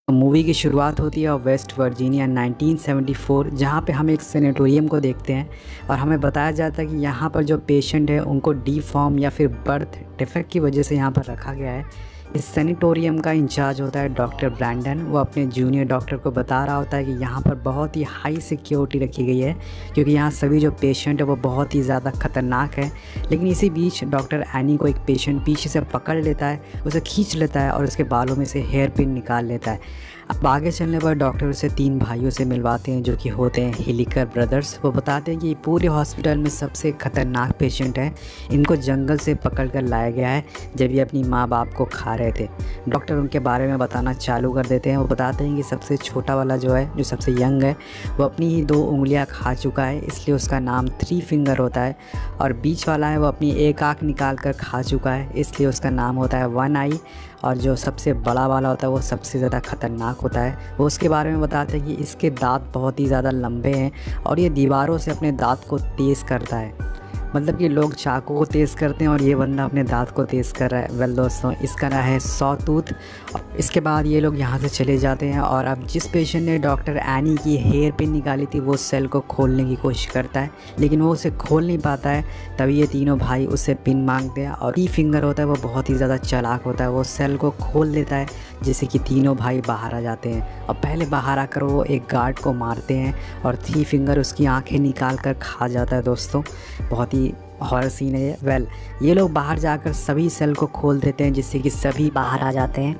Movie की शुरुआत होती है वेस्ट वर्जीनिया 1974, जहाँ पे हम एक सेनेटोरियम को देखते हैं और हमें बताया जाता है कि यहाँ पर जो पेशेंट है उनको डीफॉर्म या फिर बर्थ डिफेक्ट की वजह से यहाँ पर रखा गया है। इस सेनेटोरियम का इंचार्ज होता है डॉक्टर ब्रैंडन। वो अपने जूनियर डॉक्टर को बता रहा होता है कि यहाँ पर बहुत ही हाई सिक्योरिटी रखी गई है, क्योंकि यहाँ सभी जो पेशेंट है वो बहुत ही ज़्यादा ख़तरनाक है। लेकिन इसी बीच डॉक्टर एनी को एक पेशेंट पीछे से पकड़ लेता है, उसे खींच लेता है और उसके बालों में से हेयर पिन निकाल लेता है। अब आगे चलने पर डॉक्टर उसे 3 भाइयों से मिलवाते हैं जो कि होते हैं हिलिकर ब्रदर्स। वो बताते हैं कि पूरे हॉस्पिटल में सबसे ख़तरनाक पेशेंट है, इनको जंगल से पकड़ कर लाया गया है जब ये अपनी माँ बाप को खा रहे थे। डॉक्टर उनके बारे में बताना चालू कर देते हैं। वो बताते हैं कि सबसे छोटा वाला जो है, जो सबसे यंग है, वो अपनी ही 2 उंगलियाँ खा चुका है, इसलिए उसका नाम 3 फिंगर होता है। और बीच वाला है वो अपनी एक आँख निकाल कर खा चुका है, इसलिए उसका नाम होता है 1 आई। और जो सबसे बड़ा वाला होता है वो सबसे ज़्यादा ख़तरनाक होता है। वो उसके बारे में बताते हैं कि इसके दांत बहुत ही ज़्यादा लंबे हैं और ये दीवारों से अपने दांत को तेज़ करता है। मतलब कि लोग चाकू को तेज़ करते हैं और ये बंदा अपने दांत को तेज़ कर रहा है। वेल दोस्तों, इसका नाम है सॉ टूथ। इसके बाद ये लोग यहाँ से चले जाते हैं और अब जिस पेशेंट ने डॉक्टर एनी की हेयर पिन निकाली थी वो सेल को खोलने की कोशिश करता है, लेकिन वो उसे खोल नहीं पाता है। तभी ये तीनों भाई उससे पिन मांगते हैं और 3 फिंगर होता है वो बहुत ही ज़्यादा चालाक होता है, वो सेल को खोल देता है, जिससे कि तीनों भाई बाहर आ जाते हैं। और पहले बाहर आकर वो एक गार्ड को मारते हैं और 3 फिंगर उसकी आँखें निकाल कर खा जाता है। दोस्तों, बहुत ही हॉरर सीन है ये। वेल, ये लोग बाहर जाकर सभी सेल को खोल देते हैं, जिससे कि सभी बाहर आ जाते हैं।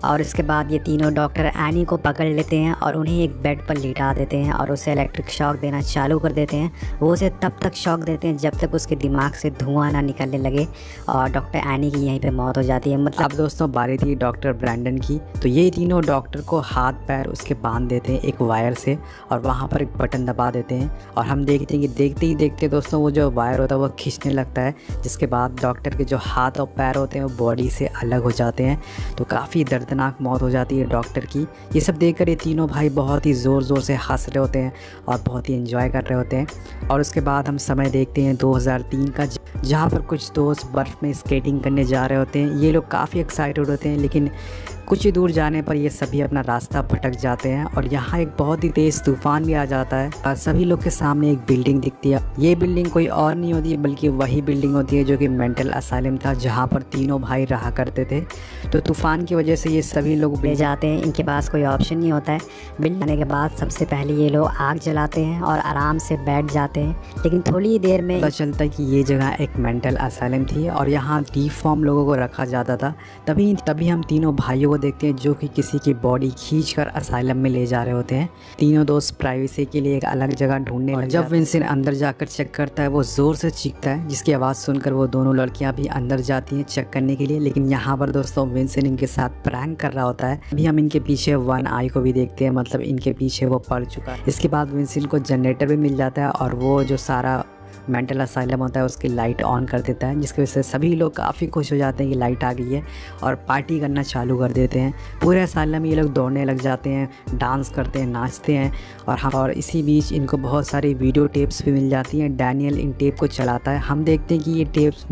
और इसके बाद ये तीनों डॉक्टर एनी को पकड़ लेते हैं और उन्हें एक बेड पर लिटा देते हैं और उसे इलेक्ट्रिक शॉक देना चालू कर देते हैं। वो उसे तब तक शॉक देते हैं जब तक उसके दिमाग से धुआं ना निकलने लगे और डॉक्टर एनी की यहीं पे मौत हो जाती है। मतलब अब दोस्तों बारी थी डॉक्टर ब्रैंडन की। तो ये तीनों डॉक्टर को हाथ पैर उसके बांध देते हैं एक वायर से और वहाँ पर एक बटन दबा देते हैं और हम देखते हैं कि देखते ही देखते दोस्तों वो जो वायर होता है वो खींचने लगता है, जिसके बाद डॉक्टर के जो हाथ और पैर होते हैं वो बॉडी से अलग हो जाते हैं। तो काफ़ी दर्दनाक मौत हो जाती है डॉक्टर की। ये सब देखकर ये तीनों भाई बहुत ही ज़ोर ज़ोर से हंस रहे होते हैं और बहुत ही एंजॉय कर रहे होते हैं। और उसके बाद हम समय देखते हैं 2003 का, जहाँ पर कुछ दोस्त बर्फ़ में स्केटिंग करने जा रहे होते हैं। ये लोग काफ़ी एक्साइटेड होते हैं, लेकिन कुछ ही दूर जाने पर ये सभी अपना रास्ता भटक जाते हैं और यहाँ एक बहुत ही तेज़ तूफ़ान भी आ जाता है और सभी लोग के सामने एक बिल्डिंग दिखती है। ये बिल्डिंग कोई और नहीं होती है बल्कि वही बिल्डिंग होती है जो कि मेंटल असाइलम था, जहाँ पर तीनों भाई रहा करते थे। तो तूफ़ान की वजह से ये सभी लोग ले जाते हैं, इनके पास कोई ऑप्शन नहीं होता है। बिल्डिंग आने के बाद सबसे पहले ये लोग आग जलाते हैं और आराम से बैठ जाते हैं, लेकिन थोड़ी देर में पता चलता है कि ये जगह एक मेंटल असाइलम थी और यहाँ डीफॉर्म लोगों को रखा जाता था। तभी हम तीनों भाइयों देखते हैं जो कि किसी की बॉडी खींचकर असाइलम में ले जा रहे होते हैं। तीनों दोस्त प्राइवेसी के लिए एक अलग जगह ढूंढने लगे। जब विंसेंट अंदर जाकर चेक करता है वो ज़ोर से चीखता है, जिसकी आवाज़ सुनकर वो दोनों लड़कियां भी अंदर जाती हैं चेक करने के लिए। लेकिन यहाँ पर दोस्तों विंसेंट इनके साथ प्रैंक कर रहा होता है। अभी हम इनके पीछे 1 आई को भी देखते हैं, मतलब इनके पीछे वो पड़ चुका है। इसके बाद विंसेंट को जनरेटर भी मिल जाता है और वो जो सारा मेंटल असाइलम होता है उसकी लाइट ऑन कर देता है, जिसकी वजह से सभी लोग काफ़ी खुश हो जाते हैं कि लाइट आ गई है और पार्टी करना चालू कर देते हैं। पूरे असाइलम में ये लोग दौड़ने लग जाते हैं, डांस करते हैं, नाचते हैं और इसी बीच इनको बहुत सारी वीडियो टेप्स भी मिल जाती हैं। डैनियल इन टेप को चलाता है। हम देखते हैं कि ये टेप्स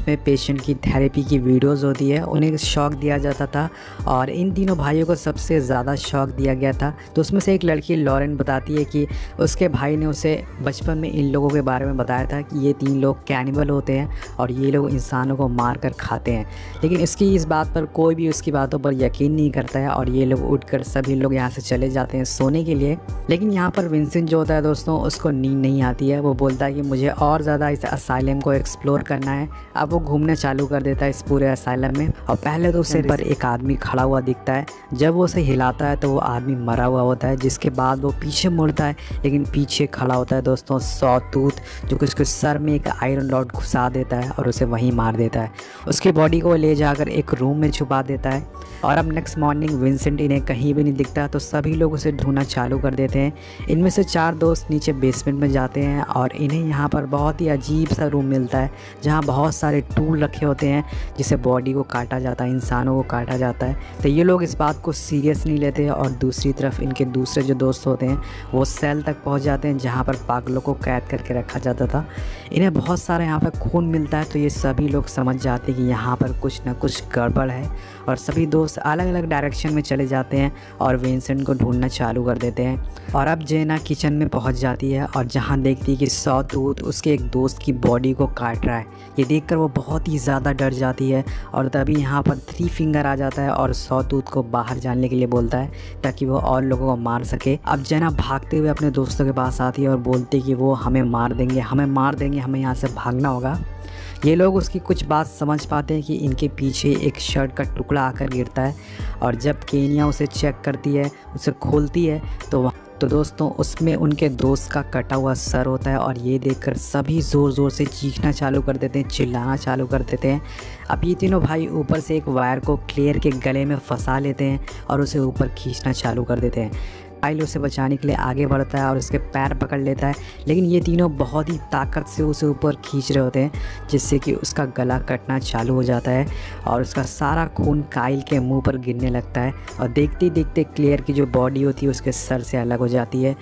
में पेशेंट की थेरेपी की वीडियोज़ होती है, उन्हें शौक दिया जाता था और इन तीनों भाइयों को सबसे ज़्यादा शौक दिया गया था। तो उसमें से एक लड़की लॉरेन बताती है कि उसके भाई ने उसे बचपन में इन लोगों के बारे में बताया था कि ये 3 लोग कैनिबल होते हैं और ये लोग इंसानों को मार कर खाते हैं। लेकिन इसकी इस बात पर कोई भी उसकी बातों पर यकीन नहीं करता है और ये लोग उठकर सभी लोग यहाँ से चले जाते हैं सोने के लिए। लेकिन यहाँ पर विंसेंट जो होता है दोस्तों, उसको नींद नहीं आती है। वो बोलता है कि मुझे और ज़्यादा इस असाइलम को एक्सप्लोर करना है। अब वो घूमने चालू कर देता है इस पूरे असाइलम में और पहले तो उसे पर एक आदमी खड़ा हुआ दिखता है। जब वो उसे हिलाता है तो वो आदमी मरा हुआ होता है, जिसके बाद वो पीछे मुड़ता है, लेकिन पीछे खड़ा होता है दोस्तों सॉ टूथ, जो कि उसके सर में एक आयरन रॉड घुसा देता है और उसे वहीं मार देता है। उसकी बॉडी को ले जाकर एक रूम में छुपा देता है और अब नेक्स्ट मॉर्निंग विंसेंट इन्हें कहीं भी नहीं दिखता, तो सभी लोग उसे ढूंढना चालू कर देते हैं। इनमें से 4 दोस्त नीचे बेसमेंट में जाते हैं और इन्हें यहाँ पर बहुत ही अजीब सा रूम मिलता है, जहाँ बहुत सारे टूल रखे होते हैं जिसे बॉडी को काटा जाता है, इंसानों को काटा जाता है। तो ये लोग इस बात को सीरियस नहीं लेते और दूसरी तरफ इनके दूसरे जो दोस्त होते हैं वो सेल तक पहुँच जाते हैं, जहाँ पर पागलों को कैद करके रखा जाता था। इन्हें बहुत सारा यहाँ पर खून मिलता है, तो ये सभी लोग समझ जाते हैं कि यहाँ पर कुछ ना कुछ गड़बड़ है और सभी दोस्त दोस्त अलग अलग डायरेक्शन में चले जाते हैं और विंसेंट को ढूंढना चालू कर देते हैं। और अब जेना किचन में पहुंच जाती है और जहां देखती है कि सॉटूथ उसके एक दोस्त की बॉडी को काट रहा है। ये देखकर वो बहुत ही ज़्यादा डर जाती है और तभी यहाँ पर थ्री फिंगर आ जाता है और सॉटूथ को बाहर जाने के लिए बोलता है ताकि वो और लोगों को मार सके। अब जेना भागते हुए अपने दोस्तों के पास आती है और बोलती है कि वो हमें मार देंगे, हमें यहाँ से भागना होगा। ये लोग उसकी कुछ बात समझ पाते हैं कि इनके पीछे एक शर्ट का टुकड़ा आकर गिरता है और जब केनिया उसे चेक करती है, उसे खोलती है तो दोस्तों उसमें उनके दोस्त का कटा हुआ सर होता है। और ये देखकर सभी ज़ोर ज़ोर से चीखना चालू कर देते हैं, चिल्लाना चालू कर देते हैं। अब ये तीनों भाई ऊपर से एक वायर को क्लेयर के गले में फंसा लेते हैं और उसे ऊपर खींचना चालू कर देते हैं। काइल उसे बचाने के लिए आगे बढ़ता है और उसके पैर पकड़ लेता है, लेकिन ये तीनों बहुत ही ताकत से उसे ऊपर खींच रहे होते हैं जिससे कि उसका गला कटना चालू हो जाता है और उसका सारा खून काइल के मुंह पर गिरने लगता है। और देखते देखते क्लेयर की जो बॉडी होती है उसके सर से अलग हो जाती है।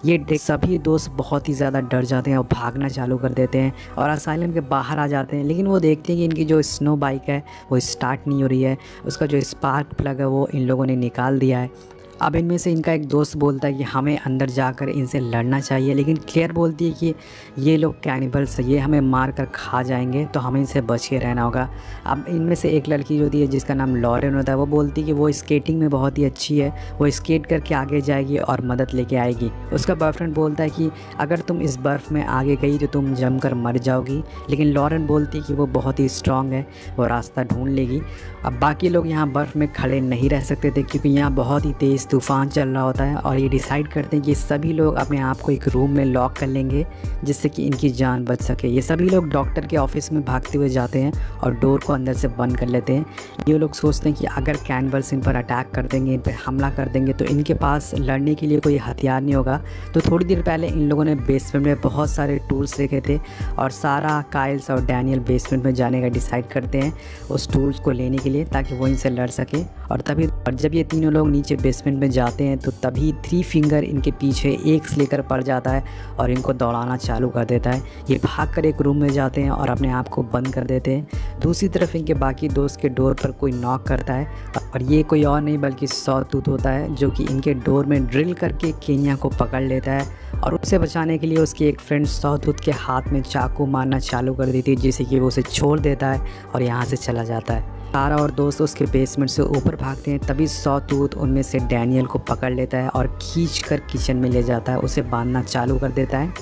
ये देख सभी दोस्त बहुत ही ज़्यादा डर जाते हैं और भागना चालू कर देते हैं और असाइलम के बाहर आ जाते हैं। लेकिन वो देखते हैं कि इनकी जो स्नो बाइक है वो स्टार्ट नहीं हो रही है, उसका जो स्पार्क प्लग है वो इन लोगों ने निकाल दिया है। अब इनमें से इनका एक दोस्त बोलता है कि हमें अंदर जाकर इनसे लड़ना चाहिए, लेकिन क्लेयर बोलती है कि ये लोग कैनिबल्स है, ये हमें मार कर खा जाएंगे, तो हमें इनसे बच के रहना होगा। अब इनमें से एक लड़की जो होती है जिसका नाम लॉरेन होता है, वो बोलती है कि वो स्केटिंग में बहुत ही अच्छी है, वो स्केट करके आगे जाएगी और मदद लेके आएगी। उसका बॉयफ्रेंड बोलता है कि अगर तुम इस बर्फ़ में आगे गई तो तुम जमकर मर जाओगी, लेकिन लॉरेन बोलती है कि वो बहुत ही स्ट्रॉन्ग है, वो रास्ता ढूंढ लेगी। अब बाकी लोग यहाँ बर्फ़ में खड़े नहीं रह सकते थे क्योंकि यहाँ बहुत ही तेज़ तूफ़ान चल रहा होता है और ये डिसाइड करते हैं कि सभी लोग अपने आप को एक रूम में लॉक कर लेंगे जिससे कि इनकी जान बच सके। ये सभी लोग डॉक्टर के ऑफिस में भागते हुए जाते हैं और डोर को अंदर से बंद कर लेते हैं। ये लोग सोचते हैं कि अगर कैनिबल्स इन पर अटैक कर देंगे, इन पर हमला कर देंगे तो इनके पास लड़ने के लिए कोई हथियार नहीं होगा। तो थोड़ी देर पहले इन लोगों ने बेसमेंट में बहुत सारे टूल्स देखे थे और सारा, काइल्स और डैनियल बेसमेंट में जाने का डिसाइड करते हैं उस टूल्स को लेने के लिए ताकि वो इनसे लड़ सके। और जब ये तीनों लोग नीचे बेसमेंट में जाते हैं तो तभी थ्री फिंगर इनके पीछे एक्स लेकर पड़ जाता है और इनको दौड़ाना चालू कर देता है। ये भागकर एक रूम में जाते हैं और अपने आप को बंद कर देते हैं। दूसरी तरफ इनके बाकी दोस्त के डोर पर कोई नॉक करता है और ये कोई और नहीं बल्कि सॉटूथ होता है जो कि इनके डोर में ड्रिल करके केनिया को पकड़ लेता है और उसे बचाने के लिए उसकी एक फ्रेंड सॉटूथ के हाथ में चाकू मारना चालू कर देती है जिससे कि वो उसे छोड़ देता है और यहाँ से चला जाता है। सारा और दोस्त उसके बेसमेंट से ऊपर भागते हैं, तभी सॉटूथ उनमें से डैनियल को पकड़ लेता है और खींचकर किचन में ले जाता है, उसे बांधना चालू कर देता है।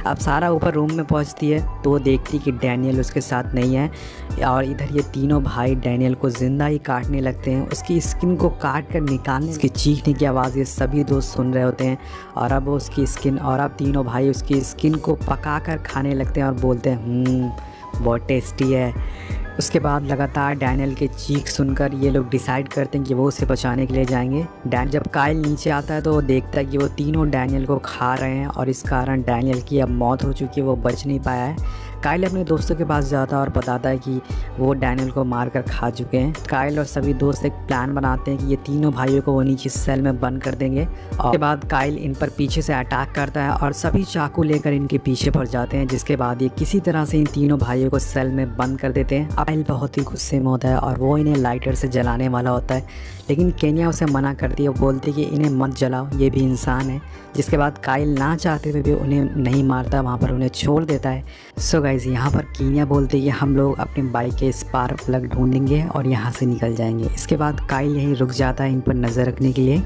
अब सारा ऊपर रूम में पहुंचती है तो वो देखती कि डैनियल उसके साथ नहीं है और इधर ये तीनों भाई डैनियल को ज़िंदा ही काटने लगते हैं। उसकी स्किन को काट कर निकालने, उसकी चीखने की आवाज़ ये सभी दोस्त सुन रहे होते हैं और अब उसकी स्किन और अब तीनों भाई उसकी स्किन को पका कर खाने लगते हैं और बोलते हैं बहुत टेस्टी है। उसके बाद लगातार डैनियल के चीख सुनकर ये लोग डिसाइड करते हैं कि वो उसे बचाने के लिए जाएंगे। जब काइल नीचे आता है तो वो देखता है कि वो तीनों डैनियल को खा रहे हैं और इस कारण डैनियल की अब मौत हो चुकी है, वो बच नहीं पाया है। काइल अपने दोस्तों के पास जाता है और बताता है कि वो डैनियल को मारकर खा चुके हैं। काइल और सभी दोस्त एक प्लान बनाते हैं कि ये तीनों भाइयों को वो नीचे सेल में बंद कर देंगे और उसके बाद काइल इन पर पीछे से अटैक करता है और सभी चाकू लेकर इनके पीछे पड़ जाते हैं, जिसके बाद ये किसी तरह से इन तीनों भाइयों को सेल में बंद कर देते हैं। काइल बहुत ही गुस्से में होता है और वो इन्हें लाइटर से जलाने वाला होता है, लेकिन केनिया उसे मना करती है। वो बोलती है कि इन्हें मत जलाओ, ये भी इंसान है। जिसके बाद काइल ना चाहते हुए भी उन्हें नहीं मारता, वहाँ पर उन्हें छोड़ देता है। सो गाइस, यहाँ पर केनिया बोलती है कि हम लोग अपनी बाइक के स्पार्क प्लग ढूंढेंगे और यहाँ से निकल जाएंगे। इसके बाद काइल यहीं रुक जाता है इन पर नज़र रखने के लिए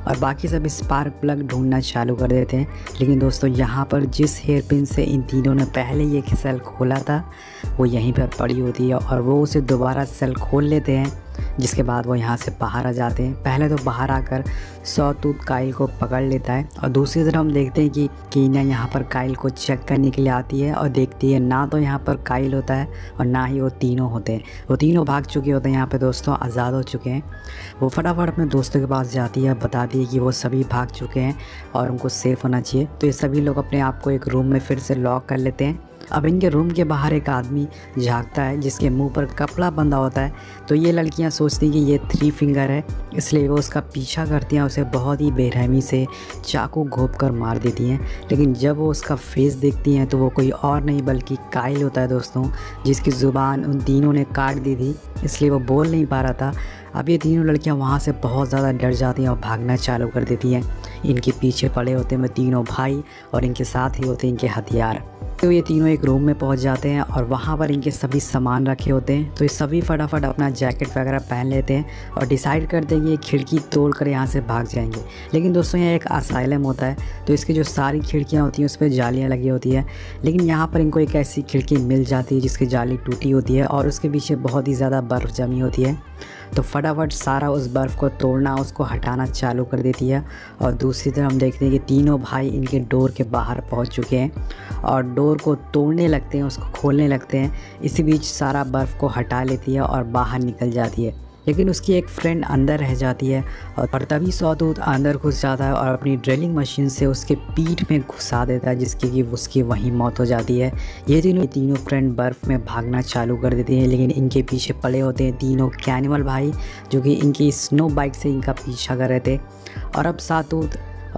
और बाकी सब स्पार्क प्लग ढूंढना चालू कर देते हैं। लेकिन दोस्तों, यहाँ पर जिस हेयर पिन से इन तीनों ने पहले ये सेल खोला था वो यहीं पर पड़ी होती है और वो उसे दोबारा सेल खोल लेते हैं, जिसके बाद वो यहाँ से बाहर आ जाते हैं। पहले तो बाहर आकर सॉटूथ काइल को पकड़ लेता है और दूसरी तरफ हम देखते हैं कि केनिया यहाँ पर काइल को चेक करने के लिए आती है और देखती है ना तो यहाँ पर काइल होता है और ना ही वो तीनों होते हैं। वो तीनों भाग चुके होते हैं, यहाँ पे दोस्तों आज़ाद हो चुके हैं। वो फटाफट अपने दोस्तों के पास जाती है, बताती है कि वो सभी भाग चुके हैं और उनको सेफ़ होना चाहिए। तो ये सभी लोग अपने आप को एक रूम में फिर से लॉक कर लेते हैं अब इनके रूम के बाहर एक आदमी झांकता है जिसके मुंह पर कपड़ा बंधा होता है। तो ये लड़कियां सोचती हैं कि ये 3 फिंगर है, इसलिए वो उसका पीछा करती हैं, उसे बहुत ही बेरहमी से चाकू घोंप कर मार देती हैं। लेकिन जब वो उसका फेस देखती हैं तो वो कोई और नहीं बल्कि काइल होता है दोस्तों, जिसकी ज़ुबान उन तीनों ने काट दी थी, इसलिए वो बोल नहीं पा रहा था। अब ये तीनों लड़कियां वहाँ से बहुत ज़्यादा डर जाती हैं और भागना चालू कर देती हैं। इनके पीछे पड़े होते हैं तीनों भाई और इनके साथ ही होते हैं इनके हथियार। तो ये तीनों एक रूम में पहुंच जाते हैं और वहाँ पर इनके सभी सामान रखे होते हैं। तो ये सभी फटाफट अपना जैकेट वगैरह पहन लेते हैं और डिसाइड करते हैं कि ये खिड़की तोड़ कर यहाँ से भाग जाएंगे। लेकिन दोस्तों यहाँ एक असाइलम होता है, तो इसकी जो सारी खिड़कियाँ होती हैं उस पर जालियाँ लगी होती है। लेकिन यहाँ पर इनको एक ऐसी खिड़की मिल जाती है जिसकी जाली टूटी होती है और उसके पीछे बहुत ही ज़्यादा बर्फ़ जमी होती है। तो फटाफट सारा उस बर्फ़ को तोड़ना, उसको हटाना चालू कर देती है। और दूसरी तरफ हम देखते हैं कि तीनों भाई इनके डोर के बाहर पहुंच चुके हैं और डोर को तोड़ने लगते हैं, उसको खोलने लगते हैं। इसी बीच सारा बर्फ़ को हटा लेती है और बाहर निकल जाती है। लेकिन उसकी एक फ्रेंड अंदर रह जाती है और तभी सौतूत अंदर घुस जाता है और अपनी ड्रिलिंग मशीन से उसके पीठ में घुसा देता है, जिसकी कि उसकी वहीं मौत हो जाती है। ये तीनों फ्रेंड बर्फ़ में भागना चालू कर देते हैं, लेकिन इनके पीछे पड़े होते हैं तीनों कैनिमल भाई, जो कि इनकी स्नो बाइक से इनका पीछा कर रहे थे। और अब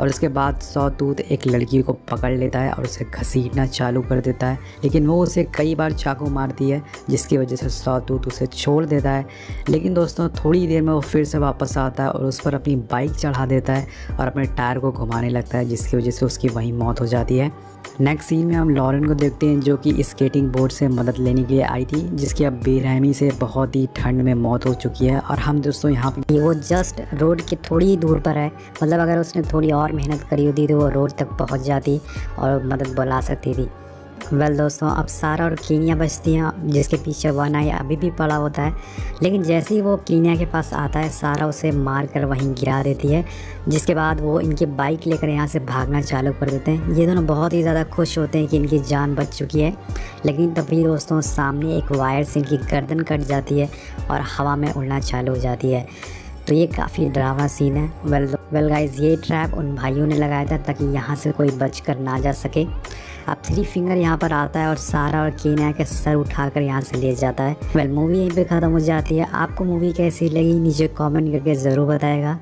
उसके बाद सौतूत एक लड़की को पकड़ लेता है और उसे घसीटना चालू कर देता है, लेकिन वो उसे कई बार चाकू मारती है, जिसकी वजह से सौतूत उसे छोड़ देता है। लेकिन दोस्तों थोड़ी देर में वो फिर से वापस आता है और उस पर अपनी बाइक चढ़ा देता है और अपने टायर को घुमाने लगता है, जिसकी वजह से उसकी वहीं मौत हो जाती है। नेक्स्ट सीन में हम लॉरेन को देखते हैं, जो कि स्केटिंग बोर्ड से मदद लेने के लिए आई थी, जिसकी अब बेरहमी से बहुत ही ठंड में मौत हो चुकी है। और हम दोस्तों यहाँ पे वो जस्ट रोड के थोड़ी ही दूर पर है, मतलब अगर उसने थोड़ी और मेहनत करी होती तो वो रोड तक पहुँच जाती और मदद बुला सकती थी। वेल दोस्तों, अब सारा और कीनिया बचती हैं, जिसके पीछे वन आई अभी भी पड़ा होता है। लेकिन जैसे ही वो कीनिया के पास आता है, सारा उसे मार कर वहीं गिरा देती है, जिसके बाद वो इनकी बाइक लेकर यहाँ से भागना चालू कर देते हैं। ये दोनों बहुत ही ज़्यादा खुश होते हैं कि इनकी जान बच चुकी है। लेकिन तभी दोस्तों सामने एक वायर से इनकी गर्दन कट जाती है और हवा में उड़ना चालू हो जाती है। तो ये काफ़ी डरावना सीन है। वेल गाइस, ये ट्रैप उन भाइयों ने लगाया था ताकि यहाँ से कोई बच कर ना जा सके। अब 3 फिंगर यहाँ पर आता है और सारा और कीनिया के सर उठाकर यहाँ से ले जाता है। वेल मूवी यहीं पे ख़त्म हो जाती है। आपको मूवी कैसी लगी नीचे कमेंट करके ज़रूर बताएगा।